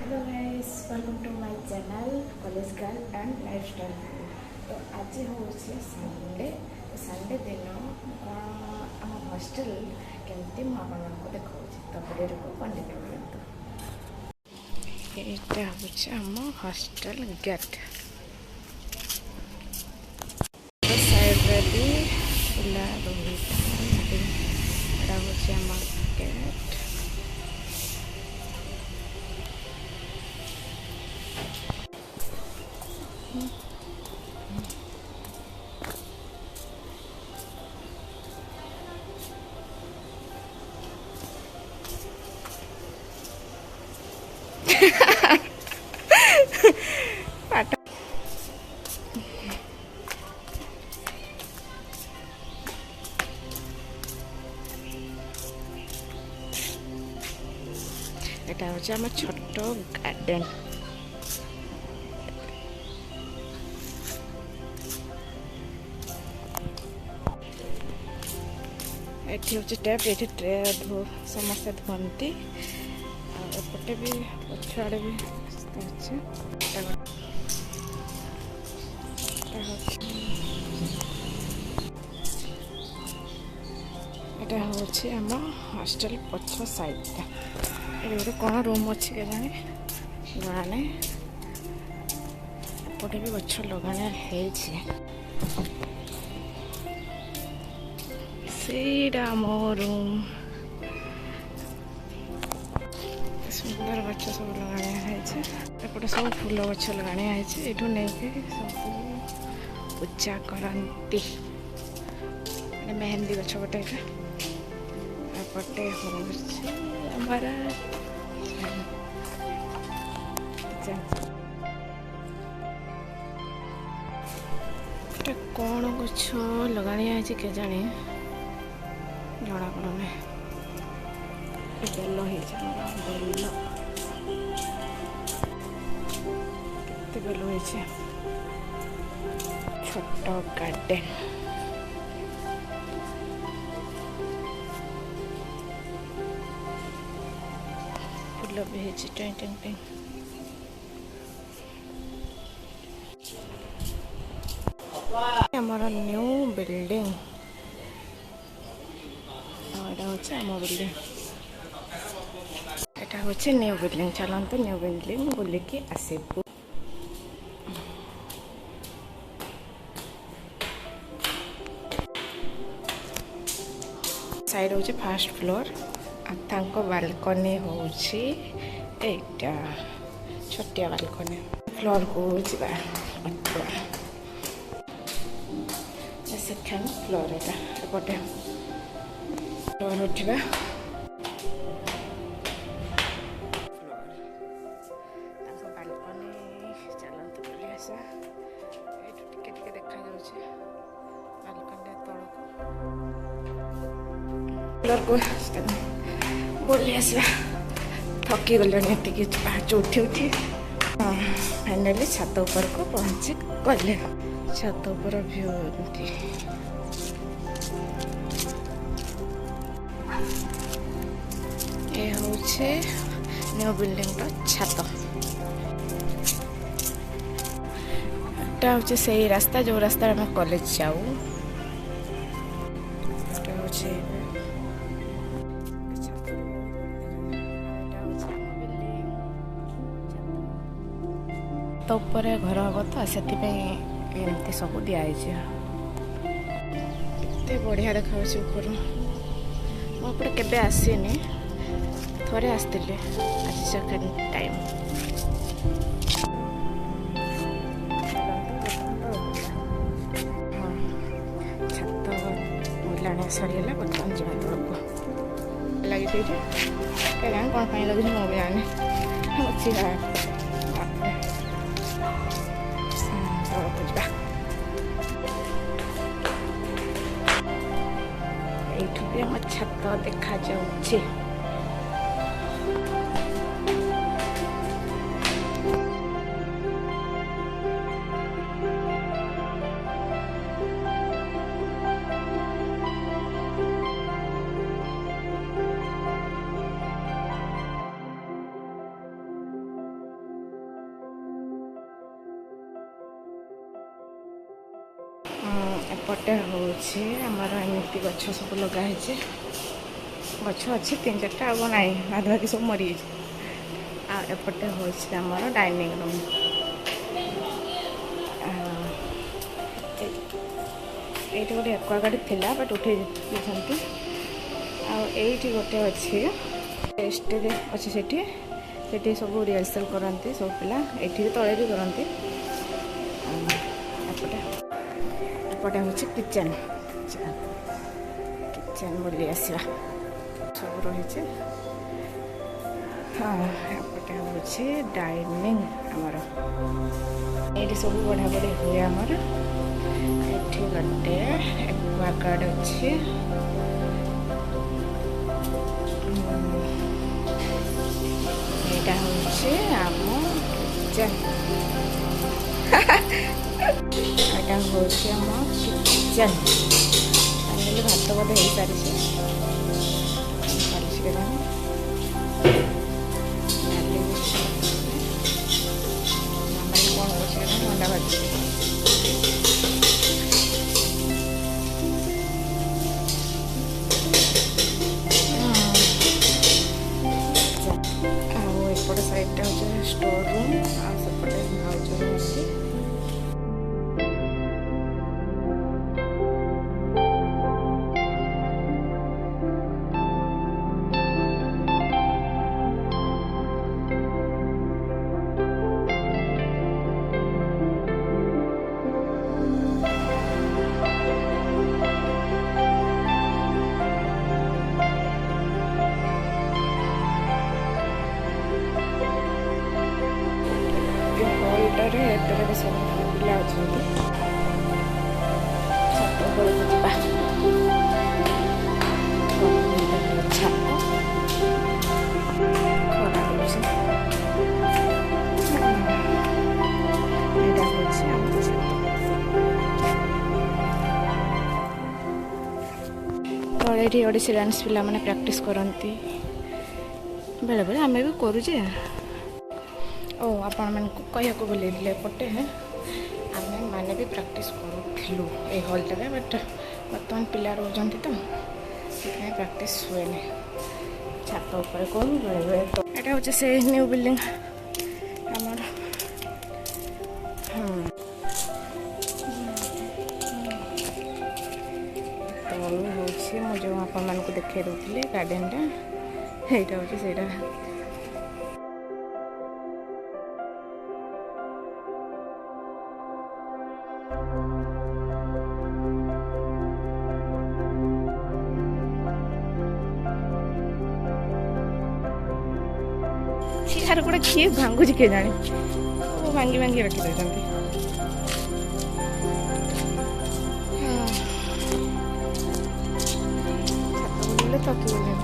Hello guys, welcome to my channel college girl and lifestyle. तो आज हूँ Sunday. Sunday दिन आम हॉस्टल केमती मुझे देखा तो वीडियो को कंटिन्यू करते। यहाँ हूँ आम हॉस्टल गेट साइड भी खुला रही था। हूँ आम गेट। এটা হচ্ছে আমার ছোট্ট গার্ডেন। এটি হচ্ছে ট্যাপ, এটি সমস্তে ধুঁতি। এপটে বি পছাড়ে বি আছে। এটা হচ্ছে আমার হস্টেল পছ সাইডটা। এটা গোটে কোণ রুম ଅଛି କେଜାଣି ଜଣା ନାହିଁ। ଏପଟେ ବି ଗଛ ଲଗାଣ ହେଇଛି। ସେଇଟା ଆମ ରୁମ୍। ସୁନ୍ଦର ଗଛ ସବୁ ଲଗାଣିଆ ହେଇଛି। ଏପଟେ ସବୁ ଫୁଲ ଗଛ ଲଗାଣିଆ ହେଇଛି। ଏଠୁ ନେଇକି ସବୁ ପୂଜା କରନ୍ତି। ମେହେନ୍ଦି ଗଛ ଗୋଟେ ଏଇଟା। ଏପଟେ ହେଉଛି ଆମର এটা କ'ଣ ଗଛ ଲଗାଣିଆ ହେଇଛି କେଜାଣି ଜଣାପଡ଼ୁନି। ବେଲ ହେଇଛି, ବେଲ କେତେ ବେଲ ହେଇଛି। ଛୋଟ ଗାର୍ଡେନ୍। ଫୁଲ ବି ହେଇଛି ଟେଁ ଟେଁ ଟେଁ। ଆମର ନ୍ୟୁ ବିଲ୍ଡିଂ। ଏଇଟା ହେଉଛି ଆମ ବିଲ୍ଡିଂ। ଏଇଟା ହେଉଛି ନ୍ୟୁ ବିଲ୍ଡିଂ। ଚାଲନ୍ତୁ ନ୍ୟୁ ବିଲ୍ଡିଂ ବୁଲିକି ଆସିବୁ। ସାଇଡ୍ ହେଉଛି ଫାର୍ଷ୍ଟ ଫ୍ଲୋର। ଆଉ ତାଙ୍କ ବାଲକନି ହେଉଛି ଏଇଟା, ଛୋଟିଆ ବାଲକନି। ଫ୍ଲୋରକୁ ଯିବା। ସେକେଣ୍ଡ ଫ୍ଲୋର ଏଇଟା। ଏପଟେ ଫ୍ଲୋର ଉଠିବା। ତାଙ୍କ ବାଲକନି ଚାଲନ୍ତୁ ବୁଲି ଆସିବା। ଏଇଠୁ ଟିକେ ଟିକେ ଦେଖାଯାଉଛି ବାଲକନିଟା ତଳକୁ। ଫ୍ଲୋରକୁ ବୁଲି ଆସିବା। ଥକି ଗଲେଣି ଏତିକି ପାହାଚ ଉଠି ଉଠି। ଫାଇନାଲି ଛାତ ଉପରକୁ ପହଞ୍ଚି ଗଲେ। ଛାତ ଉପର ଭ୍ୟୁ ଏମିତି। ଏ ହେଉଛି ନ୍ୟୁ ବିଲ୍ଡିଂର ଛାତ। ଏଟା ହେଉଛି ସେଇ ରାସ୍ତା ଯେଉଁ ରାସ୍ତାରେ ଆମେ କଲେଜ ଯାଉ। ଏଟା ହେଉଛି ତ ଉପରେ ଘର ହବ ତ ସେଥିପାଇଁ ଏମିତି ସବୁ ଦିଆହେଇଛି। ଏତେ ବଢ଼ିଆ ଦେଖାଯାଉଛି ଉପରୁ। ମୁଁ ଏପଟେ କେବେ ଆସିନି, ଥରେ ଆସିଥିଲି। ଆଜି ସେକେଣ୍ଡ ଟାଇମ୍। ହଁ, ଛାତ ବୁଲାଣି ସରିଗଲା। ବର୍ତ୍ତମାନ ଯିବା ତଳକୁ। ଲାଗିଛି ଏଇଠି କେଜାଣି କ'ଣ ପାଇଁ ଲାଗୁଛି ମୁଁ ବି ଜାଣିନି। ଅଛି ତଳକୁ ଯିବା। ଏଇଠୁ ବି ଆମ ଛାତ ଦେଖାଯାଉଛି। ଏପଟେ ହେଉଛି ଆମର ଏମିତି ଗଛ ସବୁ ଲଗା ହେଇଛି। ଗଛ ଅଛି 3-4ଟା, ଆଉ ନାହିଁ, ବାଦ ବାକି ସବୁ ମରିଯାଇଛି। ଆଉ ଏପଟେ ହେଉଛି ଆମର ଡାଇନିଂ ରୁମ୍। ଏଇଠି ଗୋଟେ ଏକ୍ୱାଗାର୍ଡ ଥିଲା ବଟ୍ ଉଠେଇ ଦେଇଛନ୍ତି। ଆଉ ଏଇଠି ଗୋଟେ ଅଛି ଷ୍ଟେଜ୍ ଅଛି, ସେଠି ସବୁ ରିହର୍ସାଲ୍ କରନ୍ତି ସବୁ ପିଲା, ଏଇଠି ବି ତଳେ ବି କରନ୍ତି। ଏପଟେ ହେଉଛି କିଚେନ୍ ବୁଲି ଆସିବା ସବୁ ରହିଛି। ହଁ, ଏପଟେ ହେଉଛି ଡାଇନିଂ ଆମର। ଏଇଠି ସବୁ ବଢ଼ା ବଢ଼ି ହୁଏ ଆମର। ଏଠି ଗୋଟେ ଏକ୍ୱାଗାର୍ଡ ଅଛି। ଏଇଟା ହେଉଛି ଆମ କିଚେନ୍। ଏଇଟା ହେଉଛି ଆମ କିଚେନ୍। ତାହେଲେ ଭାତ ବୋଧେ ହେଇସାରିଛି, ଡାଲି କ'ଣ କରୁଛି, ଅଣ୍ଡା ଭାଜୁଛି। ଆଉ ଏପଟେ ସାଇଡ଼୍ଟା ହେଉଛି ଷ୍ଟୋର୍ ରୁମ୍, ଆଉ ସେପଟେ ଭାଉଜ ରୁମ୍ ଅଛି। ହଲ୍ଟାରେ ଏତେରେ ସବୁ ପିଲା ଅଛନ୍ତି। ଛାତ ଉପରକୁ ଯିବା। ଛାତ ଖରା ହେଉଛି। ଏଇଟା ହେଉଛି ଆମ ଛାତ। ତଳେ ଏଠି ଓଡ଼ିଶୀ ଡ୍ୟାନ୍ସ ପିଲାମାନେ ପ୍ରାକ୍ଟିସ୍ କରନ୍ତି, ବେଳେବେଳେ ଆମେ ବି କରୁଛେ। ଓ ଆପଣମାନଙ୍କୁ କହିବାକୁ ଭୁଲିଥିଲି, ଏପଟେ ଆମେମାନେ ବି ପ୍ରାକ୍ଟିସ୍ କରୁଥିଲୁ ଏଇ ହଲ୍ଟାରେ, ବଟ୍ ବର୍ତ୍ତମାନ ପିଲା ରହୁଛନ୍ତି ତ ସେଥିପାଇଁ ପ୍ରାକ୍ଟିସ୍ ହୁଏନି। ଛାତ ଉପରେ କରୁ ବେଳେବେଳେ। ଏଇଟା ହେଉଛି ସେ ନ୍ୟୁ ବିଲ୍ଡିଂ ଆମର। ତଳୁ ହେଉଛି ମୁଁ ଯେଉଁ ଆପଣମାନଙ୍କୁ ଦେଖାଇ ଦେଉଥିଲି ଗାର୍ଡ଼େନଟା, ଏଇଟା ହେଉଛି ସେଇଟା। ଆର ଗୋଟେ କିଏ ଭାଙ୍ଗୁଛି କିଏ ଜାଣି, ଭାଙ୍ଗି ରଖିଦେଇଛନ୍ତି। ଛାତ ବୁଲିଲେ ଥକି ଗଲେଣି।